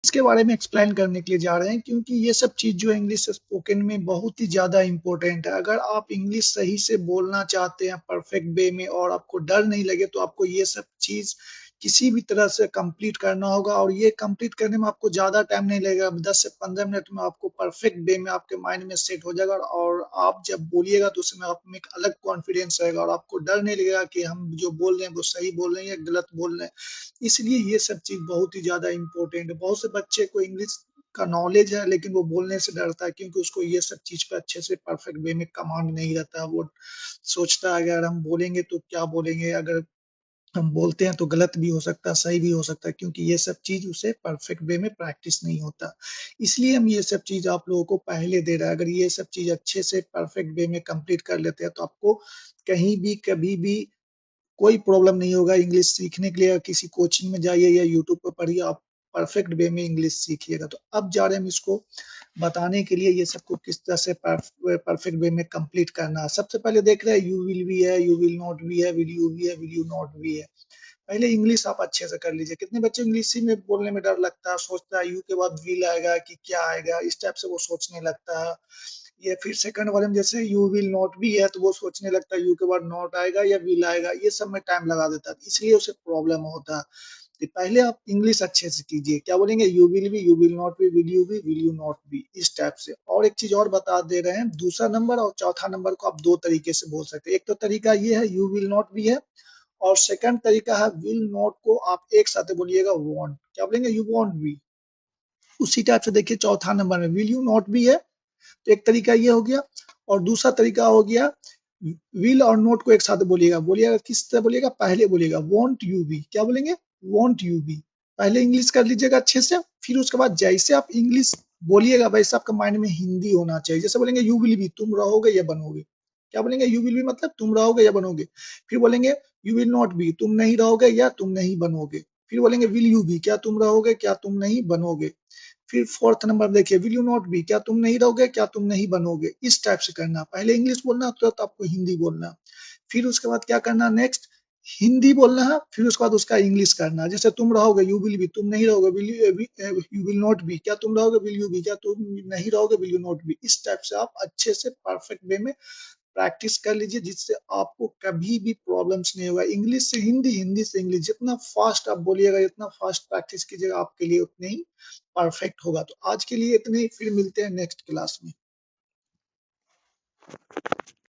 इसके बारे में एक्सप्लेन करने के लिए जा रहे हैं, क्योंकि ये सब चीज जो है इंग्लिश स्पोकन में बहुत ही ज्यादा इंपॉर्टेंट है। अगर आप इंग्लिश सही से बोलना चाहते हैं परफेक्ट वे में और आपको डर नहीं लगे, तो आपको ये सब चीज किसी भी तरह से कंप्लीट करना होगा। और ये कंप्लीट करने में आपको ज्यादा टाइम नहीं लगेगा, 10 से 15 मिनट में आपको परफेक्ट वे में आपके माइंड में सेट हो जाएगा। और आप जब बोलिएगा तो उसमें आप में एक अलग कॉन्फिडेंस रहेगा और आपको डर नहीं लगेगा कि हम जो बोल रहे हैं वो सही बोल रहे हैं या गलत बोल रहे हैं। इसलिए ये सब चीज बहुत ही ज्यादा इंपॉर्टेंट है। बहुत से बच्चे को इंग्लिश का नॉलेज है, लेकिन वो बोलने से डरता है, क्योंकि उसको ये सब चीज पे अच्छे से परफेक्ट वे में कमांड नहीं रहता। वो सोचता है अगर हम बोलेंगे तो क्या बोलेंगे, अगर हम बोलते हैं तो गलत भी हो सकता है, सही भी हो सकता है, क्योंकि ये सब चीज उसे परफेक्ट वे में प्रैक्टिस नहीं होता। इसलिए हम ये सब चीज आप लोगों को पहले दे रहे हैं। अगर ये सब चीज अच्छे से परफेक्ट वे में कंप्लीट कर लेते हैं, तो आपको कहीं भी कभी भी कोई प्रॉब्लम नहीं होगा इंग्लिश सीखने के लिए। किसी कोचिंग में जाइए या यूट्यूब पर पढ़िए, आप परफेक्ट वे में इंग्लिश सीखिएगा। तो अब जा रहे हैं हम इसको बताने के लिए, ये सबको किस तरह से परफेक्ट वे में कंप्लीट करना है। सबसे पहले देख रहे हैं यू विल भी है, यू विल नॉट भी है, विल यू भी है, विल यू नॉट भी है। पहले इंग्लिश आप अच्छे से कर लीजिए। कितने बच्चे इंग्लिश में बोलने में डर लगता है, सोचता है यू के बाद विल आएगा कि क्या आएगा, इस टाइप से वो सोचने लगता है। ये फिर सेकंड वाले में जैसे यू विल नॉट भी है, तो वो सोचने लगता है यू के बाद नॉट आएगा या विल आएगा, ये सब में टाइम लगा देता है, इसलिए उसे प्रॉब्लम होता है। तो पहले आप इंग्लिश अच्छे से कीजिए। क्या बोलेंगे, यू विल भी, यू विल नॉट भी, विल यू नॉट भी, इस टाइप से। और एक चीज और बता दे रहे हैं, दूसरा नंबर और चौथा नंबर को आप दो तरीके से बोल सकते हैं। एक तो तरीका ये है यू विल नॉट भी है, और सेकंड तरीका है विल नॉट को आप एक साथ बोलिएगा वॉन्ट। क्या बोलेंगे, यू वॉन्ट भी। उसी टाइप से देखिए चौथा नंबर में विल यू नॉट भी है, तो एक तरीका ये हो गया। और दूसरा तरीका हो गया विल और नोट को एक साथ बोलिएगा। बोलिएगा किस तरह बोलिएगा, पहले बोलिएगा वॉन्ट यू बी। क्या बोलेंगे, वॉन्ट यू बी। पहले इंग्लिश कर लीजिएगा अच्छे से, फिर उसके बाद जैसे आप इंग्लिश बोलिएगा वैसे आपका माइंड में हिंदी होना चाहिए। जैसे बोलेंगे यू विल बी, तुम रहोगे या बनोगे। क्या बोलेंगे, यू विल बी मतलब तुम रहोगे या बनोगे। फिर बोलेंगे यू विल नॉट बी, तुम नहीं रहोगे या तुम नहीं बनोगे। फिर बोलेंगे विल यू बी, क्या तुम रहोगे क्या तुम नहीं बनोगे। फिर फोर्थ नंबर देखिए, विल यू नॉट बी, क्या तुम नहीं रहोगे क्या तुम नहीं बनोगे। इस टाइप से करना, पहले इंग्लिश बोलना तुरंत आपको हिंदी बोलना। फिर उसके बाद क्या करना, नेक्स्ट हिंदी बोलना है, फिर उसके बाद उसका इंग्लिश करना। जैसे तुम रहोगे यू विल बी, तुम नहीं रहोगे will you will not be, क्या तुम रहोगे विल यू बी, क्या तुम नहीं रहोगे विल यू नॉट बी। इस टाइप से आप अच्छे से परफेक्ट वे में प्रैक्टिस कर लीजिए, जिससे आपको कभी भी प्रॉब्लम्स नहीं होगा। इंग्लिश से हिंदी, हिंदी से इंग्लिश, जितना फास्ट आप बोलिएगा, जितना फास्ट प्रैक्टिस कीजिएगा, आपके लिए उतने ही परफेक्ट होगा। तो आज के लिए इतने ही, फिर मिलते हैं नेक्स्ट क्लास में।